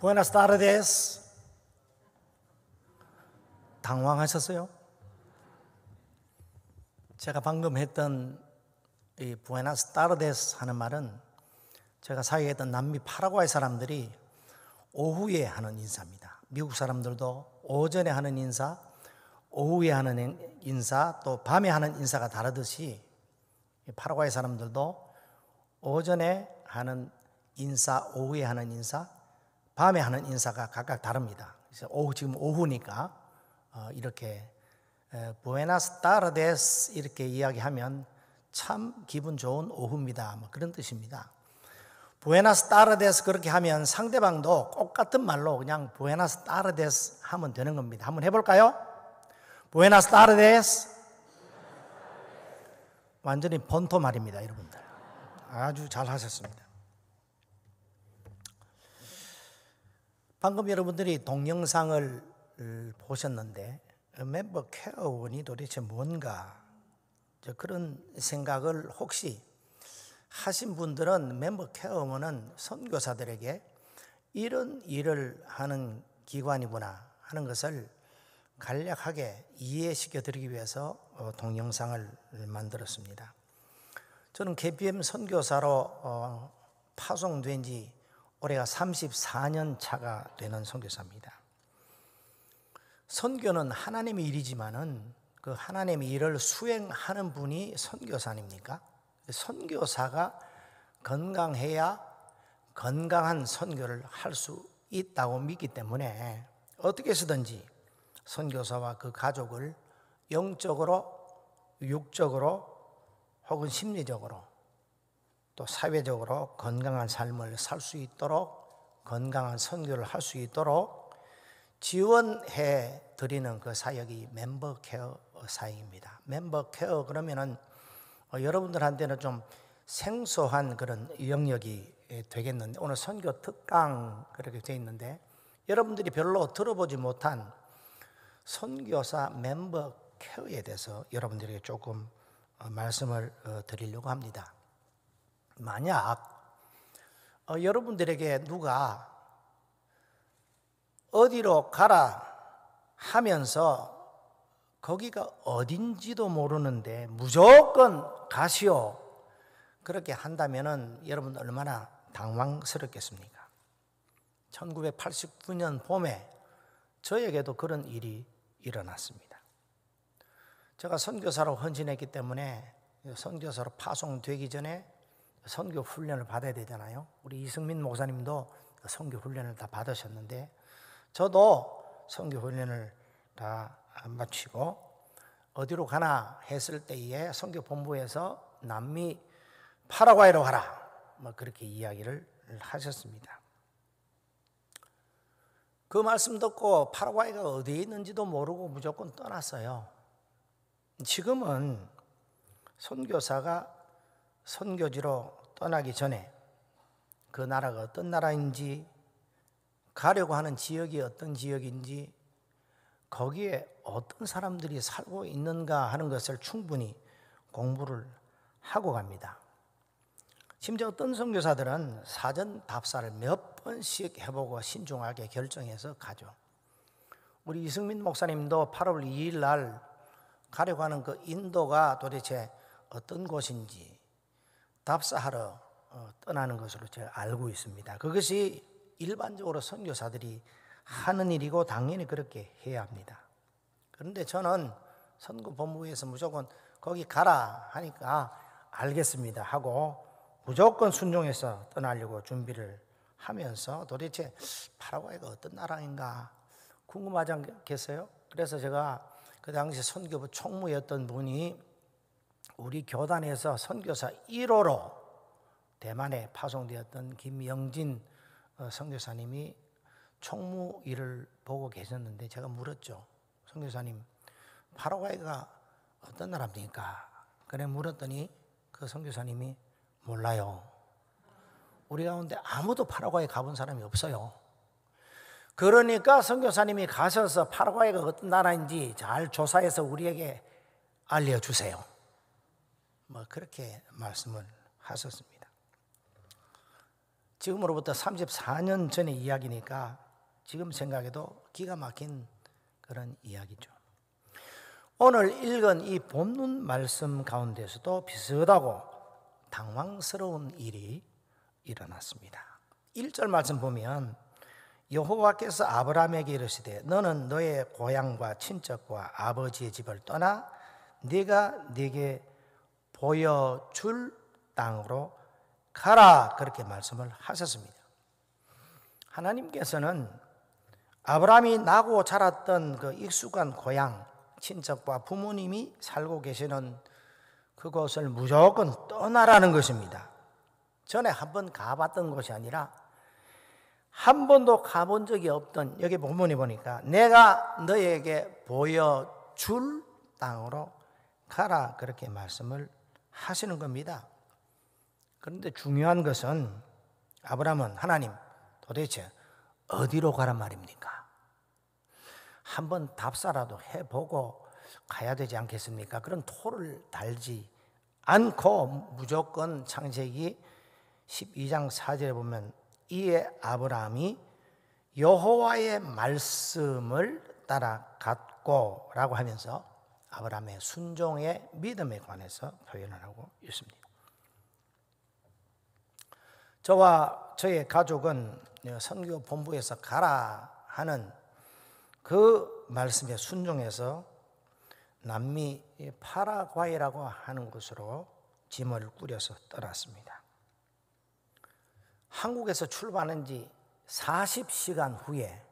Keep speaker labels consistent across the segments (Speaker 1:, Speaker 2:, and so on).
Speaker 1: Buenas tardes. 당황하셨어요? 제가 방금 했던 이 Buenas tardes 하는 말은 제가 사회했던 남미 파라과이 사람들이 오후에 하는 인사입니다. 미국 사람들도 오전에 하는 인사, 오후에 하는 인사, 또 밤에 하는 인사가 다르듯이 파라과이 사람들도 오전에 하는 인사, 오후에 하는 인사, 밤에 하는 인사가 각각 다릅니다. 그래서 지금 오후니까 이렇게 Buenas tardes 이렇게 이야기하면 참 기분 좋은 오후입니다. 뭐 그런 뜻입니다. Buenas tardes 그렇게 하면 상대방도 똑같은 말로 그냥 Buenas tardes 하면 되는 겁니다. 한번 해볼까요? Buenas tardes. 완전히 본토 말입니다, 여러분들. 아주 잘 하셨습니다. 방금 여러분들이 동영상을 보셨는데 멤버 케어원이 도대체 뭔가 그런 생각을 혹시 하신 분들은 멤버 케어원은 선교사들에게 이런 일을 하는 기관이구나 하는 것을 간략하게 이해시켜 드리기 위해서 동영상을 만들었습니다. 저는 KBM 선교사로 파송된 지 올해가 34년 차가 되는 선교사입니다. 선교는 하나님의 일이지만은 그 하나님의 일을 수행하는 분이 선교사 아닙니까? 선교사가 건강해야 건강한 선교를 할 수 있다고 믿기 때문에 어떻게 해서든지 선교사와 그 가족을 영적으로, 육적으로 혹은 심리적으로 또 사회적으로 건강한 삶을 살 수 있도록 건강한 선교를 할 수 있도록 지원해 드리는 그 사역이 멤버 케어 사역입니다. 멤버 케어 그러면은 여러분들한테는 좀 생소한 그런 영역이 되겠는데 오늘 선교 특강 그렇게 되어 있는데 여러분들이 별로 들어보지 못한 선교사 멤버 케어에 대해서 여러분들에게 조금 말씀을 드리려고 합니다. 만약 여러분들에게 누가 어디로 가라 하면서 거기가 어딘지도 모르는데 무조건 가시오 그렇게 한다면은 여러분 얼마나 당황스럽겠습니까? 1989년 봄에 저에게도 그런 일이 일어났습니다. 제가 선교사로 헌신했기 때문에 선교사로 파송되기 전에 선교 훈련을 받아야 되잖아요. 우리 이승민 목사님도 선교 훈련을 다 받으셨는데 저도 선교 훈련을 다 마치고 어디로 가나 했을 때에 선교 본부에서 남미 파라과이로 가라 뭐 그렇게 이야기를 하셨습니다. 그 말씀 듣고 파라과이가 어디에 있는지도 모르고 무조건 떠났어요. 지금은 선교사가 선교지로 떠나기 전에 그 나라가 어떤 나라인지 가려고 하는 지역이 어떤 지역인지 거기에 어떤 사람들이 살고 있는가 하는 것을 충분히 공부를 하고 갑니다. 심지어 어떤 선교사들은 사전 답사를 몇 번씩 해보고 신중하게 결정해서 가죠. 우리 이승민 목사님도 8월 2일 날 가려고 하는 그 인도가 도대체 어떤 곳인지 답사하러 떠나는 것으로 제가 알고 있습니다. 그것이 일반적으로 선교사들이 하는 일이고 당연히 그렇게 해야 합니다. 그런데 저는 선교본부에서 무조건 거기 가라 하니까 알겠습니다 하고 무조건 순종해서 떠나려고 준비를 하면서 도대체 파라과이가 어떤 나라인가 궁금하지 않겠어요? 그래서 제가 그 당시 선교부 총무였던 분이 우리 교단에서 선교사 1호로 대만에 파송되었던 김영진 선교사님이 총무 일을 보고 계셨는데 제가 물었죠. 선교사님 파라과이가 어떤 나라입니까? 그래 물었더니 그 선교사님이 몰라요. 우리 가운데 아무도 파라과이 가본 사람이 없어요. 그러니까 선교사님이 가셔서 파라과이가 어떤 나라인지 잘 조사해서 우리에게 알려주세요. 뭐 그렇게 말씀을 하셨습니다. 지금으로부터 34년 전의 이야기니까 지금 생각해도 기가 막힌 그런 이야기죠. 오늘 읽은 이 본문 말씀 가운데서도 비슷하고 당황스러운 일이 일어났습니다. 1절 말씀 보면 여호와께서 아브라함에게 이르시되 너는 너의 고향과 친척과 아버지의 집을 떠나 네가 네게 보여줄 땅으로 가라, 그렇게 말씀을 하셨습니다. 하나님께서는 아브라함이 나고 자랐던 그 익숙한 고향, 친척과 부모님이 살고 계시는 그곳을 무조건 떠나라는 것입니다. 전에 한번 가봤던 곳이 아니라 한 번도 가본 적이 없던, 여기 본문에 보니까 내가 너에게 보여줄 땅으로 가라, 그렇게 말씀을 하시는 겁니다. 그런데 중요한 것은 아브라함은 하나님 도대체 어디로 가란 말입니까? 한번 답사라도 해보고 가야 되지 않겠습니까? 그런 토를 달지 않고 무조건 창세기 12장 4절에 보면 이에 아브라함이 여호와의 말씀을 따라갔고 라고 하면서 아브라함의 순종의 믿음에 관해서 표현을 하고 있습니다. 저와 저의 가족은 선교 본부에서 가라 하는 그 말씀에 순종해서 남미 파라과이라고 하는 곳으로 짐을 꾸려서 떠났습니다. 한국에서 출발한 지 40시간 후에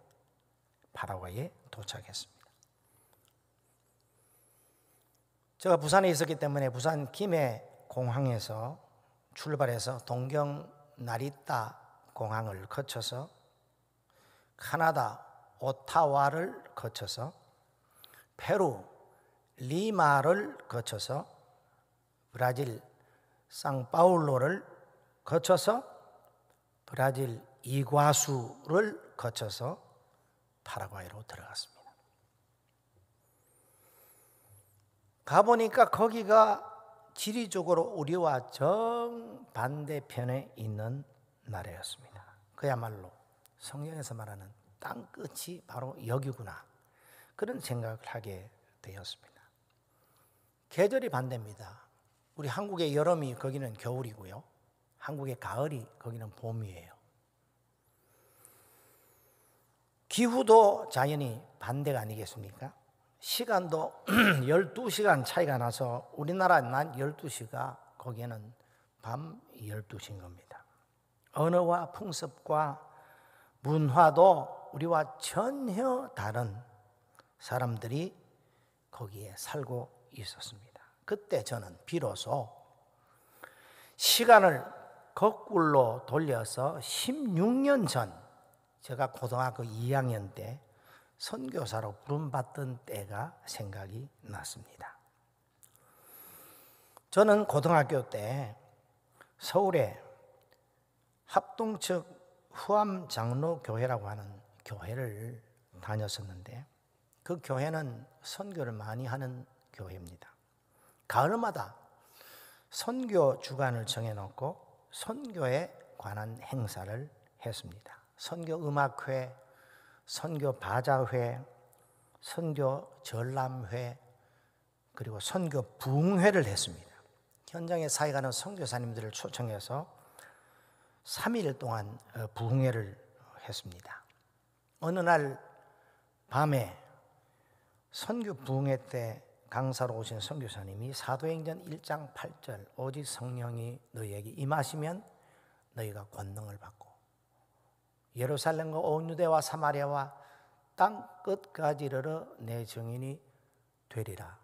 Speaker 1: 파라과이에 도착했습니다. 제가 부산에 있었기 때문에 부산 김해 공항에서 출발해서 동경 나리타 공항을 거쳐서 카나다 오타와를 거쳐서 페루 리마를 거쳐서 브라질 상파울로를 거쳐서 브라질 이과수를 거쳐서 파라과이로 들어갔습니다. 가보니까 거기가 지리적으로 우리와 정반대편에 있는 나라였습니다. 그야말로 성경에서 말하는 땅끝이 바로 여기구나, 그런 생각을 하게 되었습니다. 계절이 반대입니다. 우리 한국의 여름이 거기는 겨울이고요, 한국의 가을이 거기는 봄이에요. 기후도 자연히 반대가 아니겠습니까? 시간도 12시간 차이가 나서 우리나라 낮 12시가 거기에는 밤 12시인 겁니다. 언어와 풍습과 문화도 우리와 전혀 다른 사람들이 거기에 살고 있었습니다. 그때 저는 비로소 시간을 거꾸로 돌려서 16년 전, 제가 고등학교 2학년 때 선교사로 부름받던 때가 생각이 났습니다. 저는 고등학교 때 서울에 합동측 후암장로교회라고 하는 교회를 다녔었는데 그 교회는 선교를 많이 하는 교회입니다. 가을마다 선교 주간을 정해놓고 선교에 관한 행사를 했습니다. 선교 음악회, 선교 바자회, 선교 전람회, 그리고 선교 부흥회를 했습니다. 현장에 사역하는 선교사님들을 초청해서 3일 동안 부흥회를 했습니다. 어느 날 밤에 선교 부흥회 때 강사로 오신 선교사님이 사도행전 1장 8절 오직 성령이 너희에게 임하시면 너희가 권능을 받고 예루살렘과 온 유대와 사마리아와 땅 끝까지 이르러 내 증인이 되리라.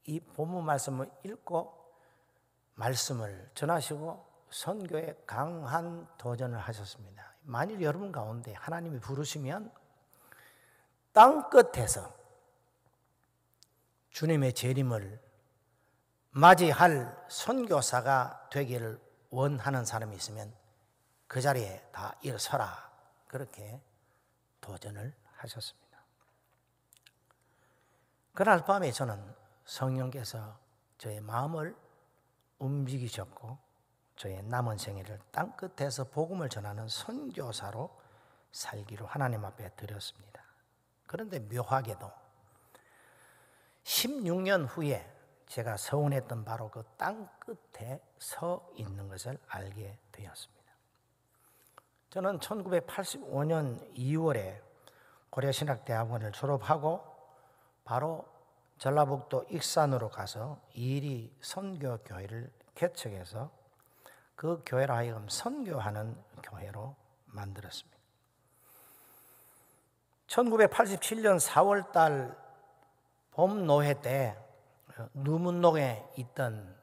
Speaker 1: 이 본문 말씀을 읽고 말씀을 전하시고 선교에 강한 도전을 하셨습니다. 만일 여러분 가운데 하나님이 부르시면 땅 끝에서 주님의 재림을 맞이할 선교사가 되기를 원하는 사람이 있으면 그 자리에 다 일어서라, 그렇게 도전을 하셨습니다. 그날 밤에 저는 성령께서 저의 마음을 움직이셨고 저의 남은 생애를 땅끝에서 복음을 전하는 선교사로 살기로 하나님 앞에 드렸습니다. 그런데 묘하게도 16년 후에 제가 서운했던 바로 그 땅끝에 서 있는 것을 알게 되었습니다. 저는 1985년 2월에 고려신학대학원을 졸업하고 바로 전라북도 익산으로 가서 이리 선교교회를 개척해서 그 교회로 하여금 선교하는 교회로 만들었습니다. 1987년 4월 달 봄노회 때 누문동에 있던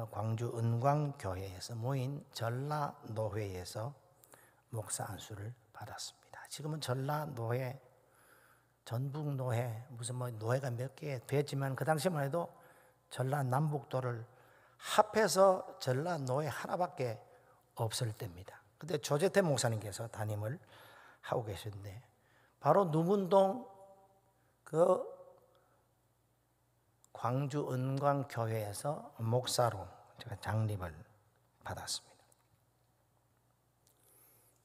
Speaker 1: 광주 은광교회에서 모인 전라노회에서 목사 안수를 받았습니다. 지금은 전라노회, 전북노회, 무슨 노회가 몇 개 됐지만 그 당시만 해도 전라남북도를 합해서 전라노회 하나밖에 없을 때입니다. 그때 조재태 목사님께서 담임을 하고 계셨는데 바로 누문동 그 광주 은광교회에서 목사로 제가 장립을 받았습니다.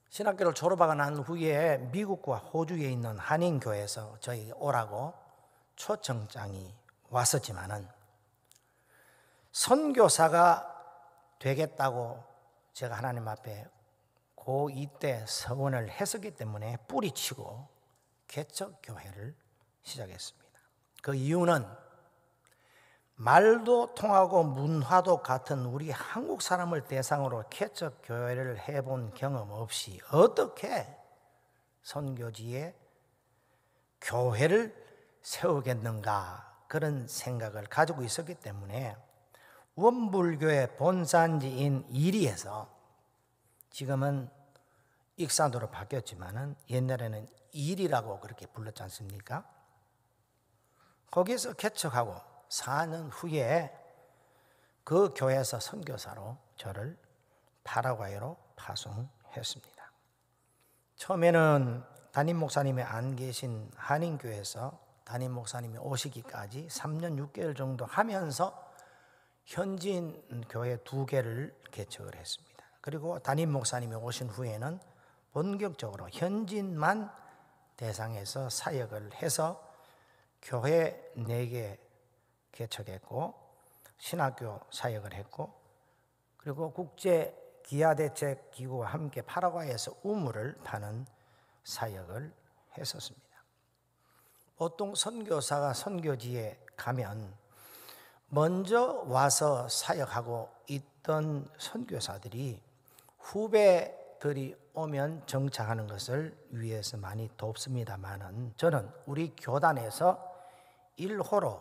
Speaker 1: 신학교를 졸업하고 난 후에 미국과 호주에 있는 한인교회에서 저에게 오라고 초청장이 왔었지만은 선교사가 되겠다고 제가 하나님 앞에 고2 때 서원을 했었기 때문에 뿌리치고 개척교회를 시작했습니다. 그 이유는 말도 통하고 문화도 같은 우리 한국 사람을 대상으로 개척교회를 해본 경험 없이 어떻게 선교지에 교회를 세우겠는가 그런 생각을 가지고 있었기 때문에 원불교의 본산지인 이리에서 지금은 익산도로 바뀌었지만은 옛날에는 이리라고 그렇게 불렀지 않습니까? 거기서 개척하고 4년 후에 그 교회에서 선교사로 저를 파라과이로 파송했습니다. 처음에는 담임 목사님이 안 계신 한인교회에서 담임 목사님이 오시기까지 3년 6개월 정도 하면서 현지인 교회 2개를 개척을 했습니다. 그리고 담임 목사님이 오신 후에는 본격적으로 현지인만 대상해서 사역을 해서 교회 4개 개척했고 신학교 사역을 했고 그리고 국제 기아대책기구와 함께 파라과이에서 우물을 파는 사역을 했었습니다. 보통 선교사가 선교지에 가면 먼저 와서 사역하고 있던 선교사들이 후배들이 오면 정착하는 것을 위해서 많이 돕습니다만은 저는 우리 교단에서 1호로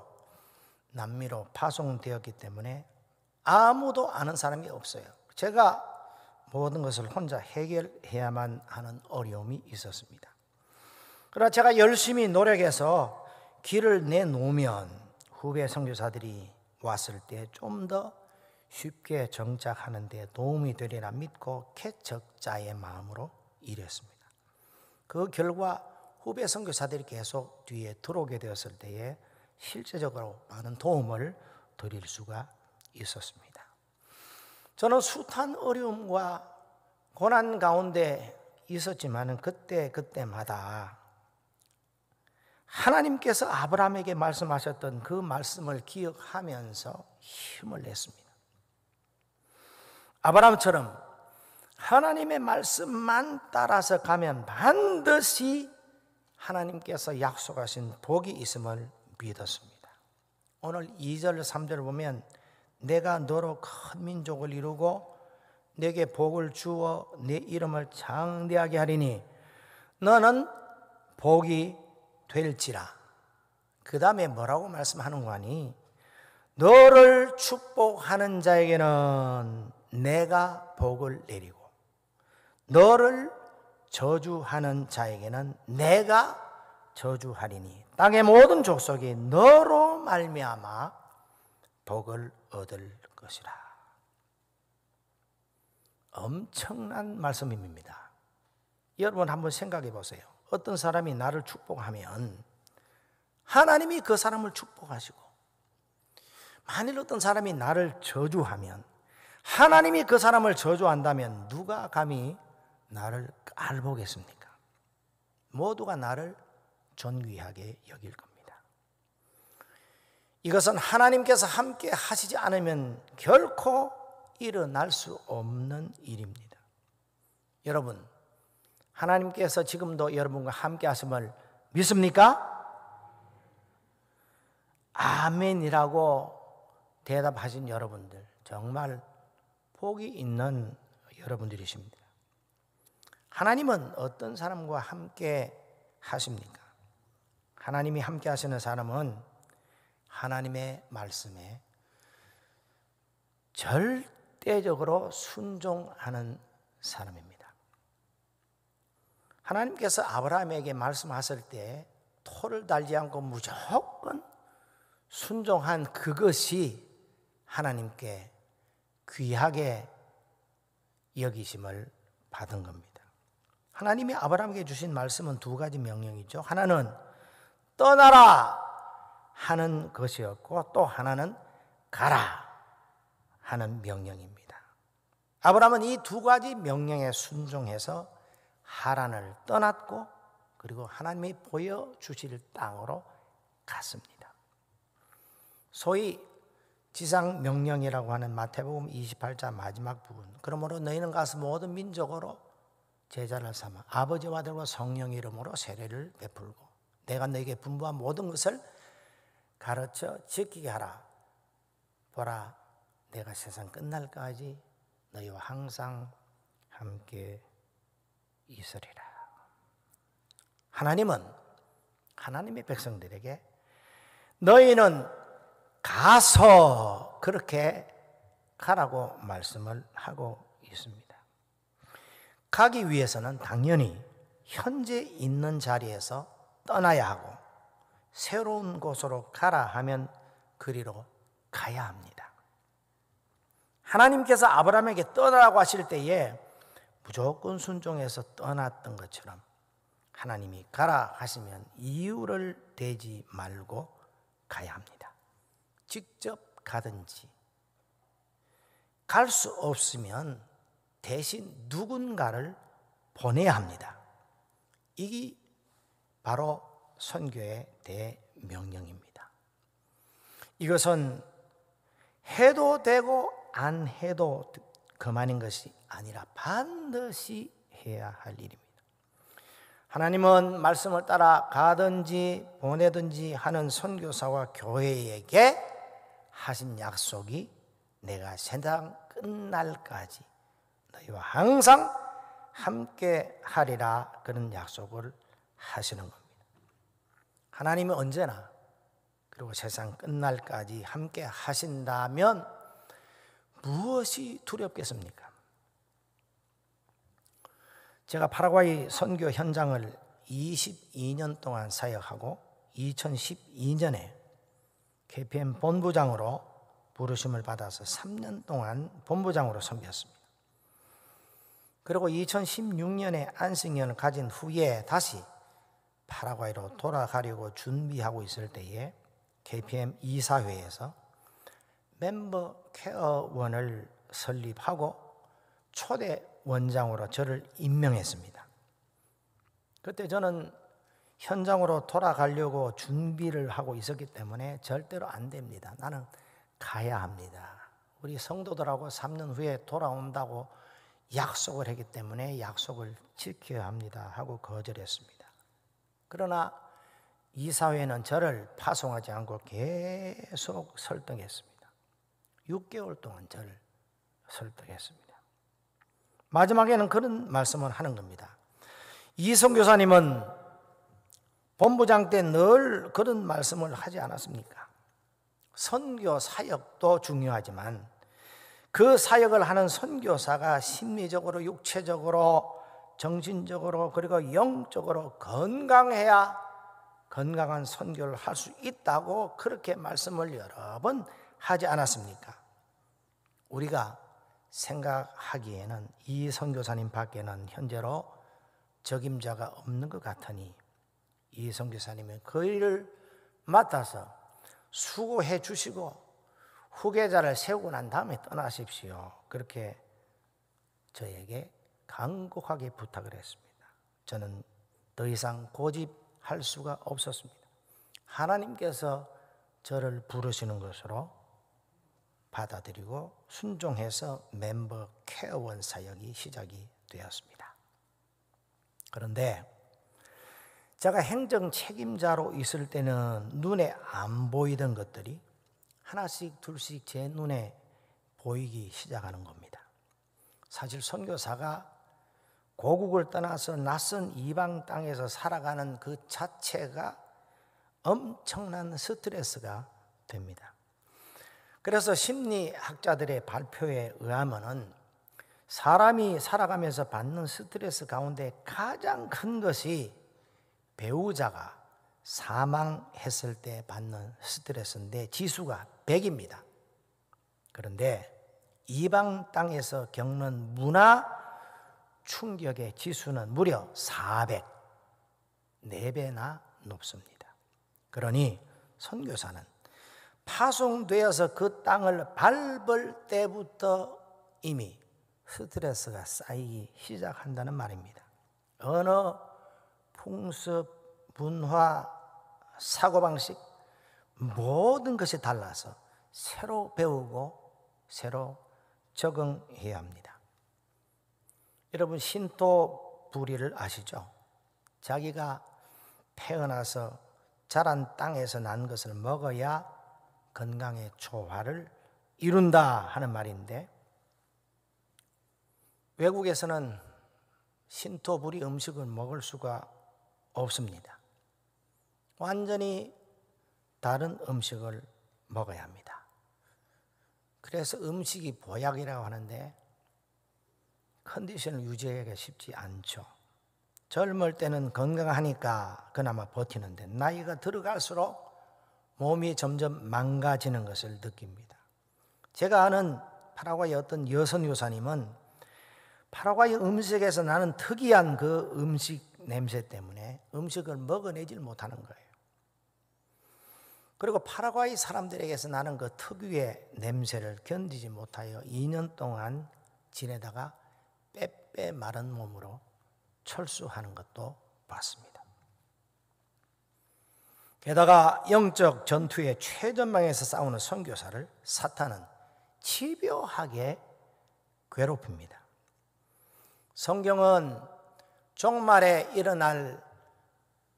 Speaker 1: 남미로 파송되었기 때문에 아무도 아는 사람이 없어요. 제가 모든 것을 혼자 해결해야만 하는 어려움이 있었습니다. 그러나 제가 열심히 노력해서 길을 내놓으면 후배 선교사들이 왔을 때 좀 더 쉽게 정착하는 데 도움이 되리라 믿고 개척자의 마음으로 일했습니다. 그 결과 후배 선교사들이 계속 뒤에 들어오게 되었을 때에 실제적으로 많은 도움을 드릴 수가 있었습니다. 저는 숱한 어려움과 고난 가운데 있었지만 그때마다 하나님께서 아브라함에게 말씀하셨던 그 말씀을 기억하면서 힘을 냈습니다. 아브라함처럼 하나님의 말씀만 따라서 가면 반드시 하나님께서 약속하신 복이 있음을 믿었습니다. 오늘 2절 3절을 보면 내가 너로 큰 민족을 이루고 내게 복을 주어 내 이름을 장대하게 하리니 너는 복이 될지라. 그 다음에 뭐라고 말씀하는 거니? 너를 축복하는 자에게는 내가 복을 내리고 너를 저주하는 자에게는 내가 저주하리니 땅의 모든 족속이 너로 말미암아 복을 얻을 것이라. 엄청난 말씀입니다. 여러분 한번 생각해 보세요. 어떤 사람이 나를 축복하면 하나님이 그 사람을 축복하시고 만일 어떤 사람이 나를 저주하면 하나님이 그 사람을 저주한다면 누가 감히 나를 깔보겠습니까? 모두가 나를 존귀하게 여길 겁니다. 이것은 하나님께서 함께 하시지 않으면 결코 일어날 수 없는 일입니다. 여러분, 하나님께서 지금도 여러분과 함께 하심을 믿습니까? 아멘이라고 대답하신 여러분들, 정말 복이 있는 여러분들이십니다. 하나님은 어떤 사람과 함께 하십니까? 하나님이 함께 하시는 사람은 하나님의 말씀에 절대적으로 순종하는 사람입니다. 하나님께서 아브라함에게 말씀하실 때 토를 달지 않고 무조건 순종한 그것이 하나님께 귀하게 여기심을 받은 겁니다. 하나님이 아브라함에게 주신 말씀은 두 가지 명령이죠. 하나는 떠나라 하는 것이었고 또 하나는 가라 하는 명령입니다. 아브라함은 이 두 가지 명령에 순종해서 하란을 떠났고 그리고 하나님이 보여주실 땅으로 갔습니다. 소위 지상명령이라고 하는 마태복음 28장 마지막 부분, 그러므로 너희는 가서 모든 민족으로 제자를 삼아 아버지와 아들과 성령 이름으로 세례를 베풀고 내가 너희에게 분부한 모든 것을 가르쳐 지키게 하라. 보라, 내가 세상 끝날까지 너희와 항상 함께 있으리라. 하나님은 하나님의 백성들에게 너희는 가서 그렇게 가라고 말씀을 하고 있습니다. 가기 위해서는 당연히 현재 있는 자리에서 떠나야 하고 새로운 곳으로 가라 하면 그리로 가야 합니다. 하나님께서 아브라함에게 떠나라고 하실 때에 무조건 순종해서 떠났던 것처럼 하나님이 가라 하시면 이유를 대지 말고 가야 합니다. 직접 가든지 갈 수 없으면 대신 누군가를 보내야 합니다. 이게 바로 선교의 대명령입니다. 이것은 해도 되고 안 해도 그만인 것이 아니라 반드시 해야 할 일입니다. 하나님은 말씀을 따라 가든지 보내든지 하는 선교사와 교회에게 하신 약속이 내가 세상 끝날까지 너희와 항상 함께 하리라, 그런 약속을 하시는 겁니다. 하나님은 언제나 그리고 세상 끝날까지 함께 하신다면 무엇이 두렵겠습니까? 제가 파라과이 선교 현장을 22년 동안 사역하고 2012년에 KPM 본부장으로 부르심을 받아서 3년 동안 본부장으로 섬겼습니다. 그리고 2016년에 안식년을 가진 후에 다시 파라과이로 돌아가려고 준비하고 있을 때에 KPM 이사회에서 멤버 케어원을 설립하고 초대 원장으로 저를 임명했습니다. 그때 저는 현장으로 돌아가려고 준비를 하고 있었기 때문에 절대로 안 됩니다. 나는 가야 합니다. 우리 성도들하고 3년 후에 돌아온다고 약속을 했기 때문에 약속을 지켜야 합니다 하고 거절했습니다. 그러나 이사회는 저를 파송하지 않고 계속 설득했습니다. 6개월 동안 저를 설득했습니다. 마지막에는 그런 말씀을 하는 겁니다. 이 선교사님은 본부장 때 늘 그런 말씀을 하지 않았습니까? 선교 사역도 중요하지만 그 사역을 하는 선교사가 심리적으로, 육체적으로, 정신적으로 그리고 영적으로 건강해야 건강한 선교를 할 수 있다고 그렇게 말씀을 여러 번 하지 않았습니까? 우리가 생각하기에는 이 선교사님 밖에는 현재로 적임자가 없는 것 같으니 이 선교사님은 그 일을 맡아서 수고해 주시고 후계자를 세우고 난 다음에 떠나십시오. 그렇게 저에게 간곡하게 부탁을 했습니다. 저는 더 이상 고집할 수가 없었습니다. 하나님께서 저를 부르시는 것으로 받아들이고 순종해서 멤버 케어원 사역이 시작이 되었습니다. 그런데 제가 행정 책임자로 있을 때는 눈에 안 보이던 것들이 하나씩 둘씩 제 눈에 보이기 시작하는 겁니다. 사실 선교사가 고국을 떠나서 낯선 이방 땅에서 살아가는 그 자체가 엄청난 스트레스가 됩니다. 그래서 심리학자들의 발표에 의하면은 사람이 살아가면서 받는 스트레스 가운데 가장 큰 것이 배우자가 사망했을 때 받는 스트레스인데 지수가 100입니다. 그런데 이방 땅에서 겪는 문화 충격의 지수는 무려 400, 4배나 높습니다. 그러니 선교사는 파송되어서 그 땅을 밟을 때부터 이미 스트레스가 쌓이기 시작한다는 말입니다. 언어, 풍습, 문화, 사고방식 모든 것이 달라서 새로 배우고 새로 적응해야 합니다. 여러분 신토 부리를 아시죠? 자기가 태어나서 자란 땅에서 난 것을 먹어야 건강의 조화를 이룬다 하는 말인데 외국에서는 신토부리 음식을 먹을 수가 없습니다. 완전히 다른 음식을 먹어야 합니다. 그래서 음식이 보약이라고 하는데 컨디션을 유지하기가 쉽지 않죠. 젊을 때는 건강하니까 그나마 버티는데 나이가 들어갈수록 몸이 점점 망가지는 것을 느낍니다. 제가 아는 파라과이 어떤 여선 요사님은 파라과이 음식에서 나는 특이한 그 음식 냄새 때문에 음식을 먹어내질 못하는 거예요. 그리고 파라과이 사람들에게서 나는 그 특유의 냄새를 견디지 못하여 2년 동안 지내다가 빼빼 마른 몸으로 철수하는 것도 봤습니다. 게다가 영적 전투의 최전방에서 싸우는 선교사를 사탄은 집요하게 괴롭힙니다. 성경은 종말에 일어날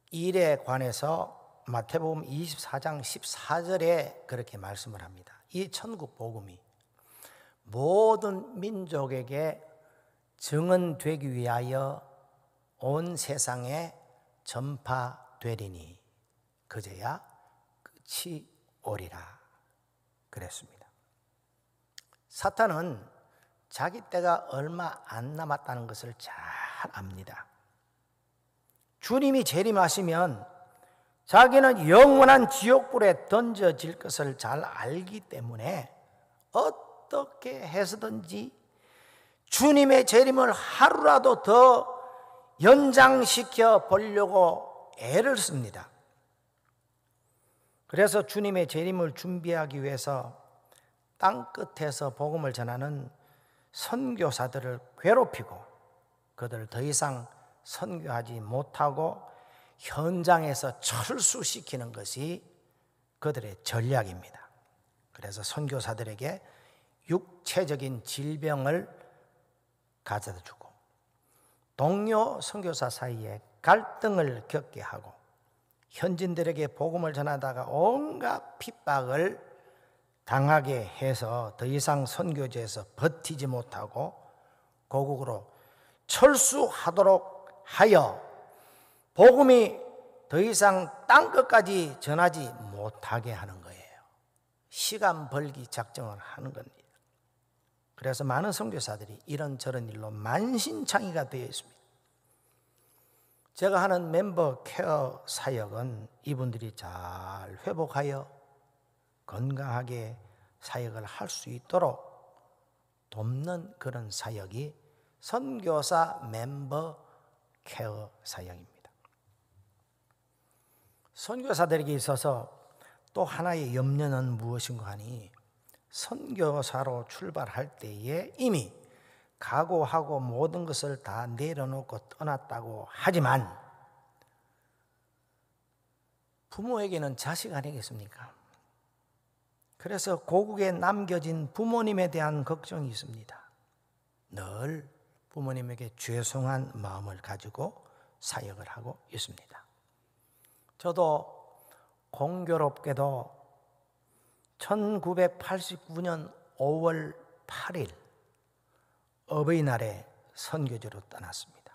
Speaker 1: 일에 관해서 마태복음 24장 14절에 그렇게 말씀을 합니다. 이 천국 복음이 모든 민족에게 증언되기 위하여 온 세상에 전파되리니 그제야 끝이 오리라 그랬습니다. 사탄은 자기 때가 얼마 안 남았다는 것을 잘 압니다. 주님이 재림하시면 자기는 영원한 지옥불에 던져질 것을 잘 알기 때문에 어떻게 해서든지 주님의 재림을 하루라도 더 연장시켜 보려고 애를 씁니다. 그래서 주님의 재림을 준비하기 위해서 땅끝에서 복음을 전하는 선교사들을 괴롭히고 그들을 더 이상 선교하지 못하고 현장에서 철수시키는 것이 그들의 전략입니다. 그래서 선교사들에게 육체적인 질병을 가져다 주고 동료 선교사 사이에 갈등을 겪게 하고 현지인들에게 복음을 전하다가 온갖 핍박을 당하게 해서 더 이상 선교지에서 버티지 못하고 고국으로 철수하도록 하여 복음이 더 이상 땅끝까지 전하지 못하게 하는 거예요. 시간 벌기 작정을 하는 겁니다. 그래서 많은 선교사들이 이런저런 일로 만신창이가 되어 있습니다. 제가 하는 멤버 케어 사역은 이분들이 잘 회복하여 건강하게 사역을 할 수 있도록 돕는 그런 사역이 선교사 멤버 케어 사역입니다. 선교사들에게 있어서 또 하나의 염려는 무엇인가 하니 선교사로 출발할 때에 이미 각오하고 모든 것을 다 내려놓고 떠났다고 하지만 부모에게는 자식 아니겠습니까? 그래서 고국에 남겨진 부모님에 대한 걱정이 있습니다. 늘 부모님에게 죄송한 마음을 가지고 사역을 하고 있습니다. 저도 공교롭게도 1989년 5월 8일 어버이날에 선교지로 떠났습니다.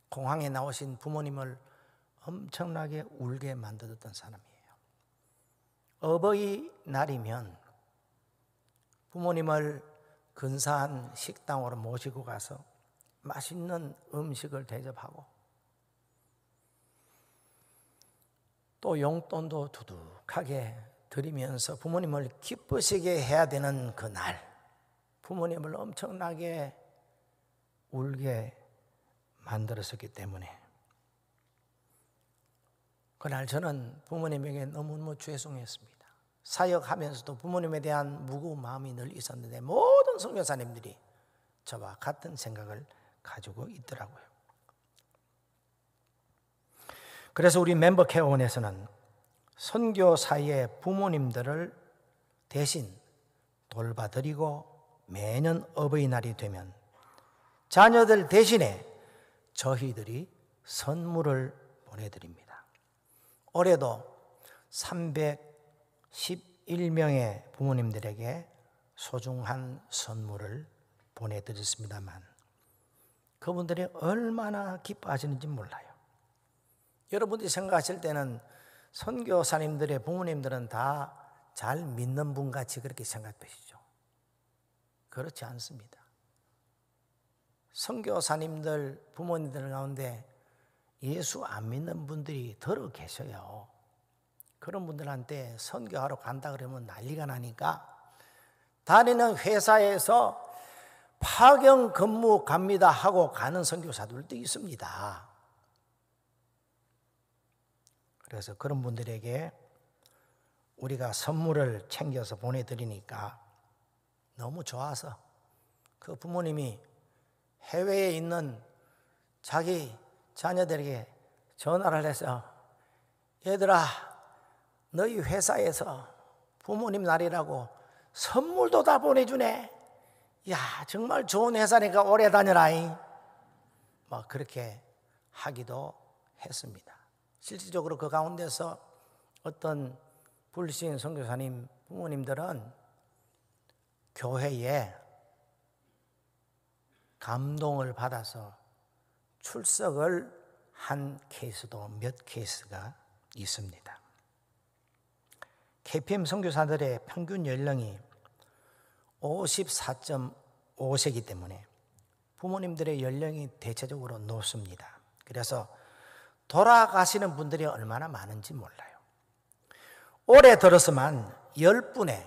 Speaker 1: 공항에 나오신 부모님을 엄청나게 울게 만들었던 사람이에요. 어버이날이면 부모님을 근사한 식당으로 모시고 가서 맛있는 음식을 대접하고 또 용돈도 두둑하게 드리면서 부모님을 기쁘시게 해야 되는 그날, 부모님을 엄청나게 울게 만들었었기 때문에 그날 저는 부모님에게 너무너무 죄송했습니다. 사역하면서도 부모님에 대한 무거운 마음이 늘 있었는데 모든 선교사님들이 저와 같은 생각을 가지고 있더라고요. 그래서 우리 멤버 케어원에서는 선교사의 부모님들을 대신 돌봐드리고 매년 어버이날이 되면 자녀들 대신에 저희들이 선물을 보내드립니다. 올해도 311명의 부모님들에게 소중한 선물을 보내드렸습니다만 그분들이 얼마나 기뻐하시는지 몰라요. 여러분들이 생각하실 때는 선교사님들의 부모님들은 다 잘 믿는 분같이 그렇게 생각되시죠. 그렇지 않습니다. 선교사님들 부모님들 가운데 예수 안 믿는 분들이 더러 계셔요. 그런 분들한테 선교하러 간다 그러면 난리가 나니까 다니는 회사에서 파견 근무 갑니다 하고 가는 선교사들도 있습니다. 그래서 그런 분들에게 우리가 선물을 챙겨서 보내드리니까 너무 좋아서 그 부모님이 해외에 있는 자기 자녀들에게 전화를 해서 얘들아 너희 회사에서 부모님 날이라고 선물도 다 보내주네. 야 정말 좋은 회사니까 오래 다녀라잉. 뭐 그렇게 하기도 했습니다. 실질적으로 그 가운데서 어떤 불신 선교사님 부모님들은 교회에 감동을 받아서 출석을 한 케이스도 몇 케이스가 있습니다. KPM 선교사들의 평균 연령이 54.5세이기 때문에 부모님들의 연령이 대체적으로 높습니다. 그래서 돌아가시는 분들이 얼마나 많은지 몰라요. 올해 들어서만 10분의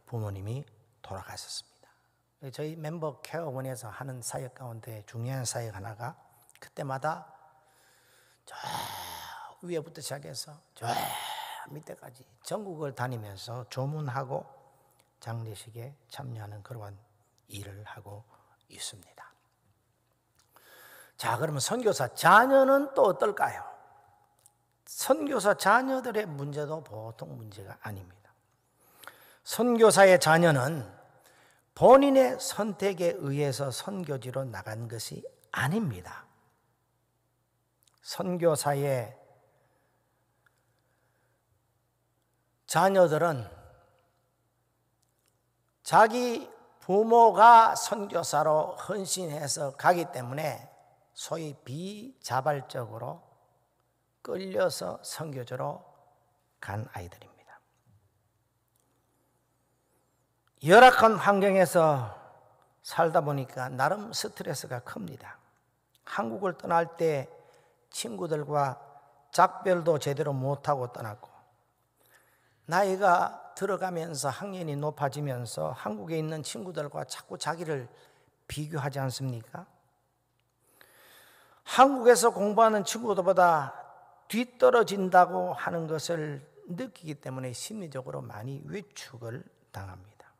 Speaker 1: 부모님이 돌아가셨습니다. 저희 멤버 케어원에서 하는 사역 가운데 중요한 사역 하나가 그때마다 저 위에부터 시작해서 저 밑에까지 전국을 다니면서 조문하고 장례식에 참여하는 그러한 일을 하고 있습니다. 자, 그러면 선교사 자녀는 또 어떨까요? 선교사 자녀들의 문제도 보통 문제가 아닙니다. 선교사의 자녀는 본인의 선택에 의해서 선교지로 나간 것이 아닙니다. 선교사의 자녀들은 자기 부모가 선교사로 헌신해서 가기 때문에 소위 비자발적으로 끌려서 선교지로 간 아이들입니다. 열악한 환경에서 살다 보니까 나름 스트레스가 큽니다. 한국을 떠날 때 친구들과 작별도 제대로 못하고 떠났고 나이가 들어가면서 학년이 높아지면서 한국에 있는 친구들과 자꾸 자기를 비교하지 않습니까? 한국에서 공부하는 친구들보다 뒤떨어진다고 하는 것을 느끼기 때문에 심리적으로 많이 위축을 당합니다.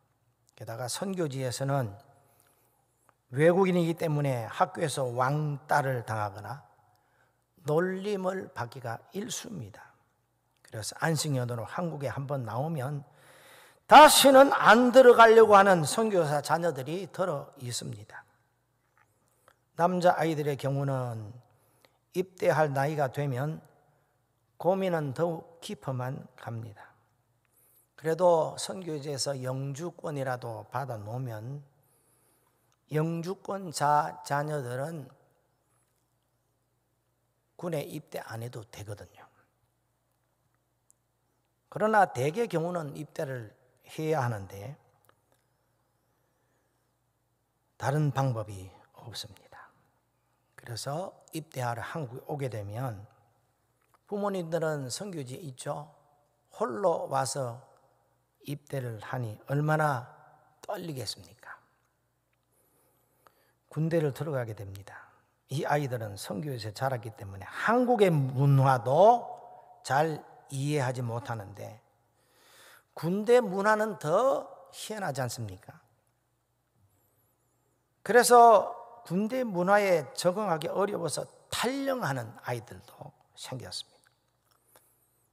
Speaker 1: 게다가 선교지에서는 외국인이기 때문에 학교에서 왕따를 당하거나 놀림을 받기가 일쑤입니다. 그래서 안식년으로 한국에 한번 나오면 다시는 안 들어가려고 하는 선교사 자녀들이 들어 있습니다. 남자아이들의 경우는 입대할 나이가 되면 고민은 더욱 깊어만 갑니다. 그래도 선교지에서 영주권이라도 받아 놓으면 영주권 자녀들은 군에 입대 안 해도 되거든요. 그러나 대개 경우는 입대를 해야 하는데 다른 방법이 없습니다. 그래서 입대하러 한국에 오게 되면 부모님들은 선교지에 있죠. 홀로 와서 입대를 하니 얼마나 떨리겠습니까? 군대를 들어가게 됩니다. 이 아이들은 선교에서 자랐기 때문에 한국의 문화도 잘 이해하지 못하는데 군대 문화는 더 희한하지 않습니까? 그래서 군대 문화에 적응하기 어려워서 탈영하는 아이들도 생겼습니다.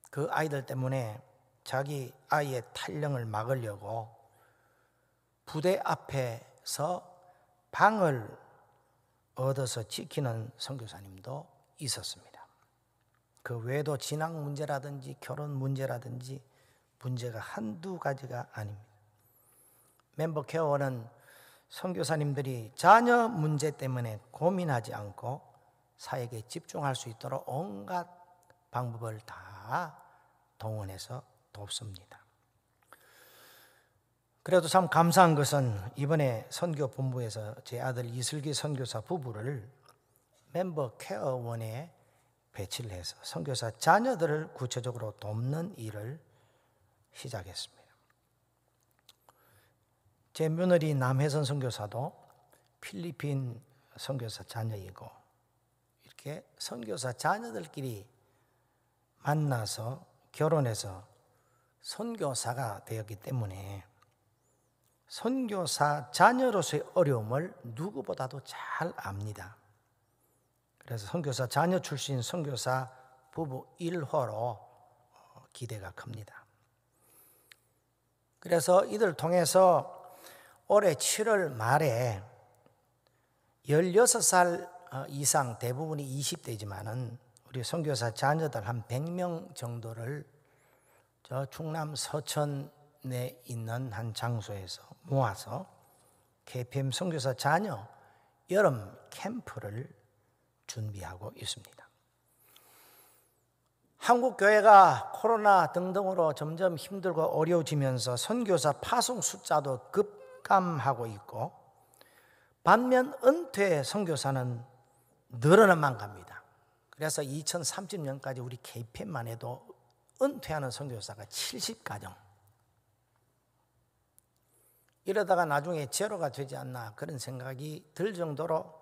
Speaker 1: 그 아이들 때문에 자기 아이의 탈영을 막으려고 부대 앞에서 방을 얻어서 지키는 선교사님도 있었습니다. 그 외에도 진학 문제라든지 결혼 문제라든지 문제가 한두 가지가 아닙니다. 멤버 케어는 선교사님들이 자녀 문제 때문에 고민하지 않고 사역에 집중할 수 있도록 온갖 방법을 다 동원해서 돕습니다. 그래도 참 감사한 것은 이번에 선교본부에서 제 아들 이슬기 선교사 부부를 멤버 케어원에 배치를 해서 선교사 자녀들을 구체적으로 돕는 일을 시작했습니다. 제 며느리 남혜선 선교사도 필리핀 선교사 자녀이고 이렇게 선교사 자녀들끼리 만나서 결혼해서 선교사가 되었기 때문에 선교사 자녀로서의 어려움을 누구보다도 잘 압니다. 그래서 선교사 자녀 출신 선교사 부부 1호로 기대가 큽니다. 그래서 이들 통해서 올해 7월 말에 16살 이상 대부분이 20대지만은 우리 선교사 자녀들 한 100명 정도를 저 충남 서천에 있는 한 장소에서 모아서 KPM 선교사 자녀 여름 캠프를 준비하고 있습니다. 한국 교회가 코로나 등등으로 점점 힘들고 어려워지면서 선교사 파송 숫자도 급감하고 있고 반면 은퇴 선교사는 늘어나만 갑니다. 그래서 2030년까지 우리 KPM만 해도 은퇴하는 선교사가 70가정. 이러다가 나중에 제로가 되지 않나 그런 생각이 들 정도로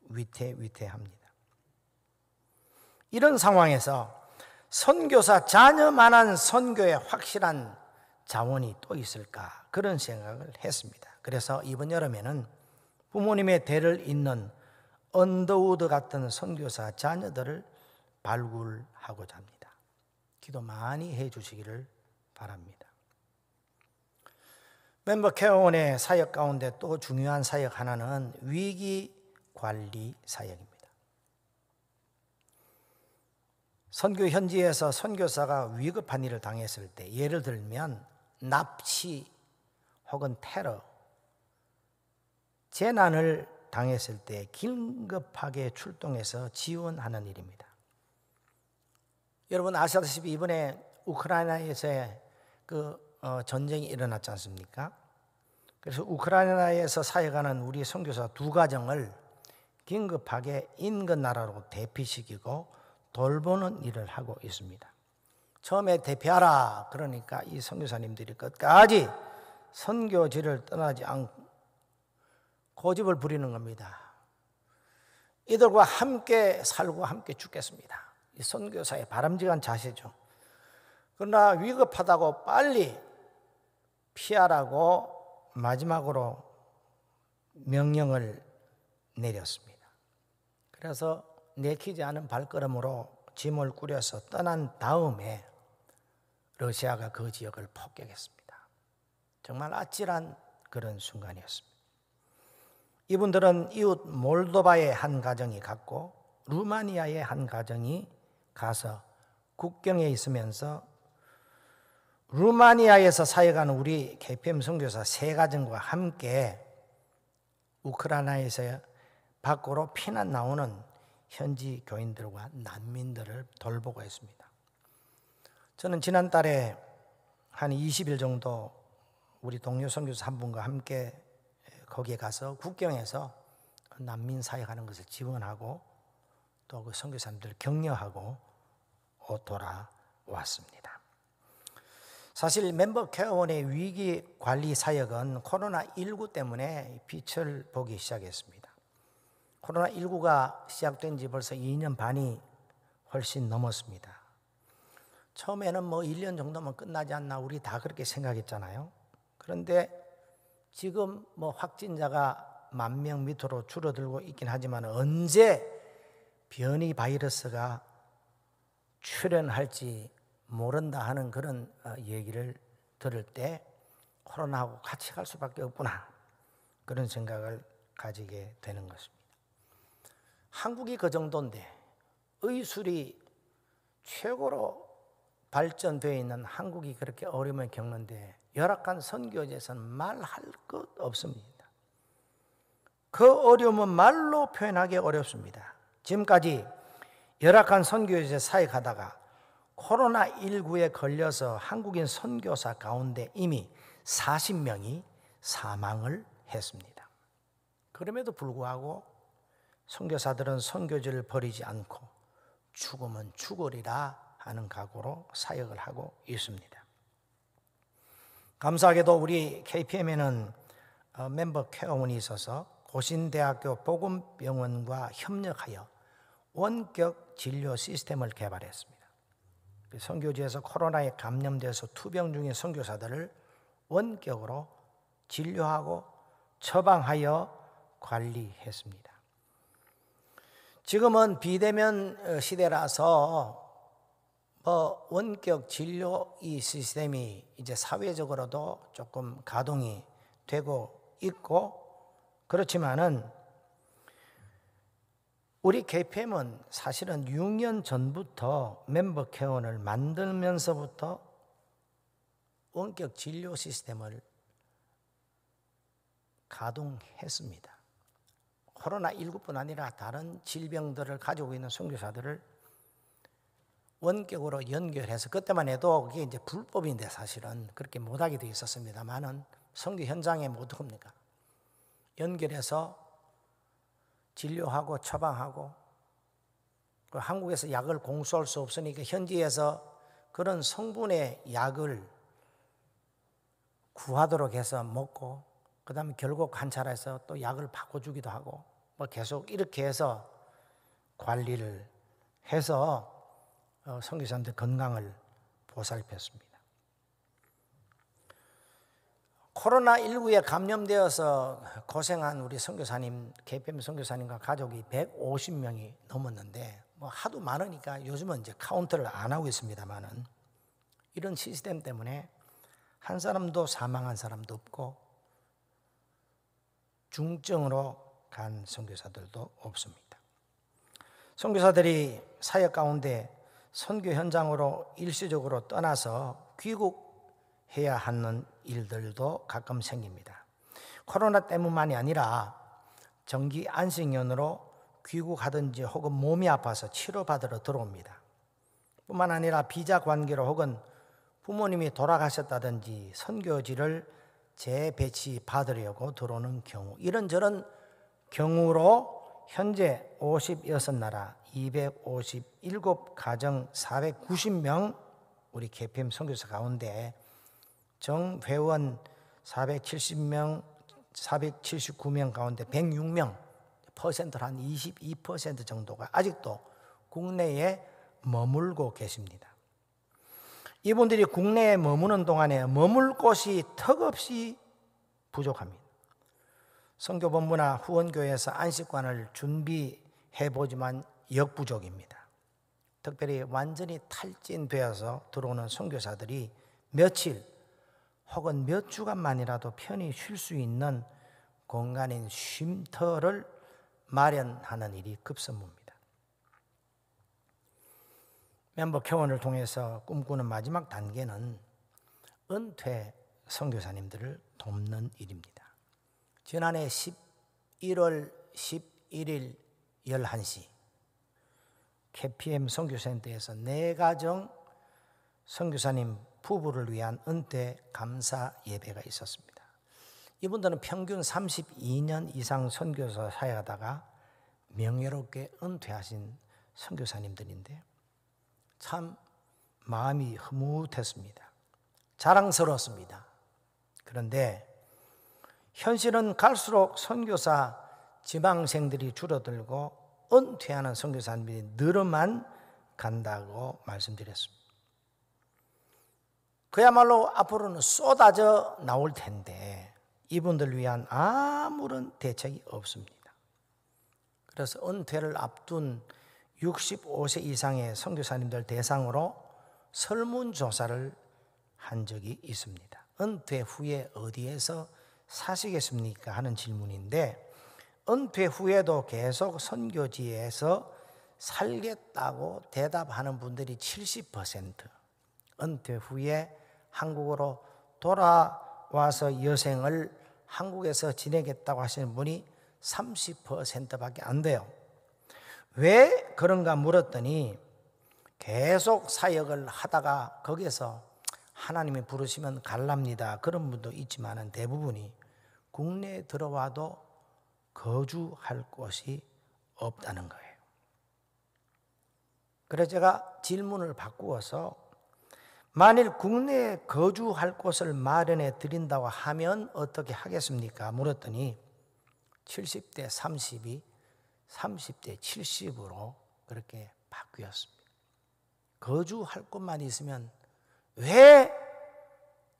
Speaker 1: 위태합니다. 이런 상황에서 선교사 자녀만한 선교에 확실한 자원이 또 있을까 그런 생각을 했습니다. 그래서 이번 여름에는 부모님의 대를 잇는 언더우드 같은 선교사 자녀들을 발굴하고자 합니다. 기도 많이 해 주시기를 바랍니다. 멤버 케어원의 사역 가운데 또 중요한 사역 하나는 위기 관리 사역입니다. 선교 현지에서 선교사가 위급한 일을 당했을 때, 예를 들면 납치 혹은 테러, 재난을 당했을 때 긴급하게 출동해서 지원하는 일입니다. 여러분 아시다시피 이번에 우크라이나에서의 전쟁이 일어났지 않습니까? 그래서 우크라이나에서 사역하는 우리 선교사 2가정을 긴급하게 인근 나라로 대피시키고 돌보는 일을 하고 있습니다. 처음에 대피하라 그러니까 이 선교사님들이 끝까지 선교지를 떠나지 않고 고집을 부리는 겁니다. 이들과 함께 살고 함께 죽겠습니다. 이 선교사의 바람직한 자세죠. 그러나 위급하다고 빨리 피하라고 마지막으로 명령을 내렸습니다. 그래서 내키지 않은 발걸음으로 짐을 꾸려서 떠난 다음에 러시아가 그 지역을 폭격했습니다. 정말 아찔한 그런 순간이었습니다. 이분들은 이웃 몰도바의 한 가정이 갔고 루마니아의 한 가정이 가서 국경에 있으면서 루마니아에서 사역하는 우리 KPM 선교사 3가정과 함께 우크라이나에서 밖으로 피난 나오는 현지 교인들과 난민들을 돌보고 있습니다. 저는 지난달에 한 20일 정도 우리 동료 선교사 한 분과 함께 거기에 가서 국경에서 난민 사역하는 것을 지원하고 또 그 선교사님들 격려하고 돌아왔습니다. 사실 멤버 케어원의 위기 관리 사역은 코로나19 때문에 빛을 보기 시작했습니다. 코로나19가 시작된 지 벌써 2년 반이 훨씬 넘었습니다. 처음에는 1년 정도면 끝나지 않나 우리 다 그렇게 생각했잖아요. 그런데 지금 확진자가 10,000명 밑으로 줄어들고 있긴 하지만 언제 변이 바이러스가 출현할지 모른다 하는 그런 얘기를 들을 때 코로나하고 같이 갈 수밖에 없구나 그런 생각을 가지게 되는 것입니다. 한국이 그 정도인데 의술이 최고로 발전되어 있는 한국이 그렇게 어려움을 겪는데 열악한 선교지에서는 말할 것 없습니다. 그 어려움은 말로 표현하기 어렵습니다. 지금까지 열악한 선교지에 사역하다가 코로나19에 걸려서 한국인 선교사 가운데 이미 40명이 사망을 했습니다. 그럼에도 불구하고 선교사들은 선교지를 버리지 않고 죽으면 죽으리라 하는 각오로 사역을 하고 있습니다. 감사하게도 우리 KPM에는 멤버 케어원이 있어서 고신대학교 보건병원과 협력하여 원격 진료 시스템을 개발했습니다. 선교지에서 코로나에 감염돼서 투병 중인 선교사들을 원격으로 진료하고 처방하여 관리했습니다. 지금은 비대면 시대라서 원격 진료 이 시스템이 이제 사회적으로도 조금 가동이 되고 있고 그렇지만은 우리 KPM은 사실은 6년 전부터 멤버 케어원을 만들면서부터 원격 진료 시스템을 가동했습니다. 코로나19뿐 아니라 다른 질병들을 가지고 있는 선교사들을 원격으로 연결해서 그때만 해도 그게 이제 불법인데 사실은 그렇게 못하게 되어 있었습니다만은 선교 현장에 뭐 어떡합니까? 연결해서 진료하고 처방하고 한국에서 약을 공수할 수 없으니까 현지에서 그런 성분의 약을 구하도록 해서 먹고 그 다음에 결국 관찰해서 또 약을 바꿔주기도 하고 계속 이렇게 해서 관리를 해서 선교사님들 건강을 보살폈습니다. 코로나19에 감염되어서 고생한 우리 선교사님, KPM 선교사님과 가족이 150명이 넘었는데 하도 많으니까 요즘은 이제 카운트를 안 하고 있습니다만은 이런 시스템 때문에 한 사람도 사망한 사람도 없고 중증으로 간 선교사들도 없습니다. 선교사들이 사역 가운데 선교 현장으로 일시적으로 떠나서 귀국해야 하는 일들도 가끔 생깁니다. 코로나 때문만이 아니라 정기 안식년으로 귀국하든지 혹은 몸이 아파서 치료받으러 들어옵니다. 뿐만 아니라 비자 관계로 혹은 부모님이 돌아가셨다든지 선교지를 재배치 받으려고 들어오는 경우 이런저런 경우로 현재 56나라 257가정 490명 우리 KPM 선교사 가운데 정회원 470명 479명 가운데 106명 퍼센트 한 22% 정도가 아직도 국내에 머물고 계십니다. 이분들이 국내에 머무는 동안에 머물 곳이 턱없이 부족합니다. 선교본부나 후원교회에서 안식관을 준비해보지만 역부족입니다. 특별히 완전히 탈진되어서 들어오는 선교사들이 며칠 혹은 몇 주간만이라도 편히 쉴 수 있는 공간인 쉼터를 마련하는 일이 급선무입니다. 멤버 교원을 통해서 꿈꾸는 마지막 단계는 은퇴 선교사님들을 돕는 일입니다. 지난해 11월 11일 11시 KPM 선교센터에서 4가정 선교사님 부부를 위한 은퇴 감사 예배가 있었습니다. 이분들은 평균 32년 이상 선교사 사역하다가 명예롭게 은퇴하신 선교사님들인데 참 마음이 흐뭇했습니다. 자랑스러웠습니다. 그런데 현실은 갈수록 선교사 지망생들이 줄어들고 은퇴하는 선교사님들이 늘어만 간다고 말씀드렸습니다. 그야말로 앞으로는 쏟아져 나올 텐데 이분들을 위한 아무런 대책이 없습니다. 그래서 은퇴를 앞둔 65세 이상의 선교사님들 대상으로 설문조사를 한 적이 있습니다. 은퇴 후에 어디에서 사시겠습니까? 하는 질문인데 은퇴 후에도 계속 선교지에서 살겠다고 대답하는 분들이 70%, 은퇴 후에 한국으로 돌아와서 여생을 한국에서 지내겠다고 하시는 분이 30%밖에 안 돼요. 왜 그런가 물었더니 계속 사역을 하다가 거기에서 하나님이 부르시면 갈랍니다. 그런 분도 있지만 대부분이 국내에 들어와도 거주할 곳이 없다는 거예요. 그래서 제가 질문을 바꾸어서 만일 국내에 거주할 곳을 마련해 드린다고 하면 어떻게 하겠습니까? 물었더니 70대 30이 30대 70으로 그렇게 바뀌었습니다. 거주할 곳만 있으면 왜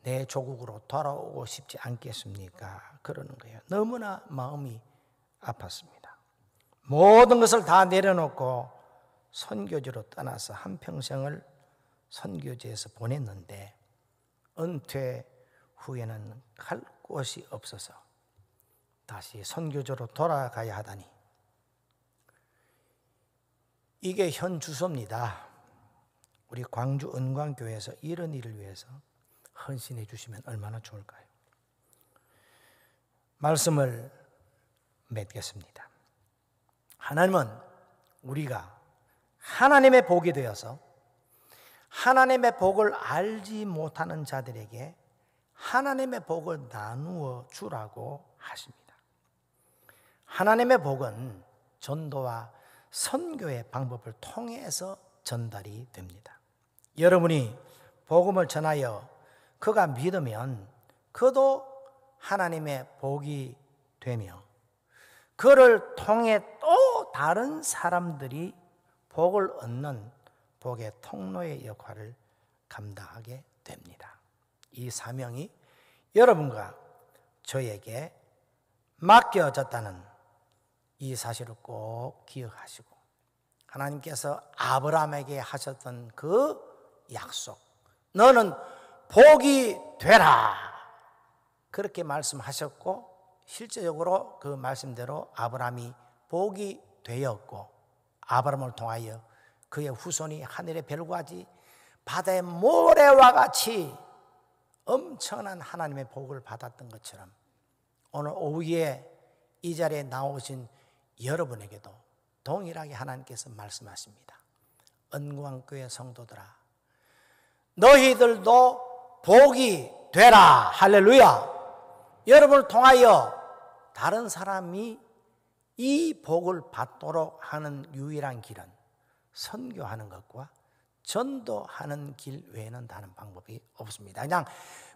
Speaker 1: 내 조국으로 돌아오고 싶지 않겠습니까? 그러는 거예요. 너무나 마음이 아팠습니다. 모든 것을 다 내려놓고 선교지로 떠나서 한평생을 선교지에서 보냈는데 은퇴 후에는 갈 곳이 없어서 다시 선교지로 돌아가야 하다니 이게 현 주소입니다. 우리 광주 은광교회에서 이런 일을 위해서 헌신해 주시면 얼마나 좋을까요? 말씀을 맺겠습니다. 하나님은 우리가 하나님의 복이 되어서 하나님의 복을 알지 못하는 자들에게 하나님의 복을 나누어 주라고 하십니다. 하나님의 복은 전도와 선교의 방법을 통해서 전달이 됩니다. 여러분이 복음을 전하여 그가 믿으면 그도 하나님의 복이 되며 그를 통해 또 다른 사람들이 복을 얻는 복의 통로의 역할을 감당하게 됩니다. 이 사명이 여러분과 저에게 맡겨졌다는 이 사실을 꼭 기억하시고 하나님께서 아브라함에게 하셨던 그 약속, 너는 복이 되라, 그렇게 말씀하셨고 실제적으로 그 말씀대로 아브라함이 복이 되었고 아브라함을 통하여 그의 후손이 하늘의 별과 같이 바다의 모래와 같이 엄청난 하나님의 복을 받았던 것처럼 오늘 오후에 이 자리에 나오신 여러분에게도 동일하게 하나님께서 말씀하십니다. 은광교회 성도들아, 너희들도 복이 되라. 할렐루야. 여러분을 통하여 다른 사람이 이 복을 받도록 하는 유일한 길은 선교하는 것과 전도하는 길 외에는 다른 방법이 없습니다. 그냥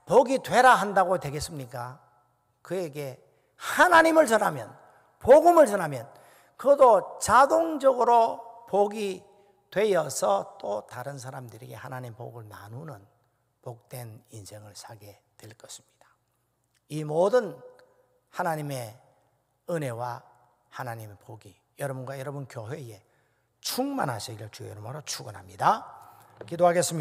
Speaker 1: 복이 되라 한다고 되겠습니까? 그에게 하나님을 전하면, 복음을 전하면 그도 자동적으로 복이 되어서 또 다른 사람들에게 하나님 복을 나누는 복된 인생을 살게 될 것입니다. 이 모든 하나님의 은혜와 하나님의 복이 여러분과 여러분 교회에 충만하시기를 주의 이름으로 축원합니다. 기도하겠습니다.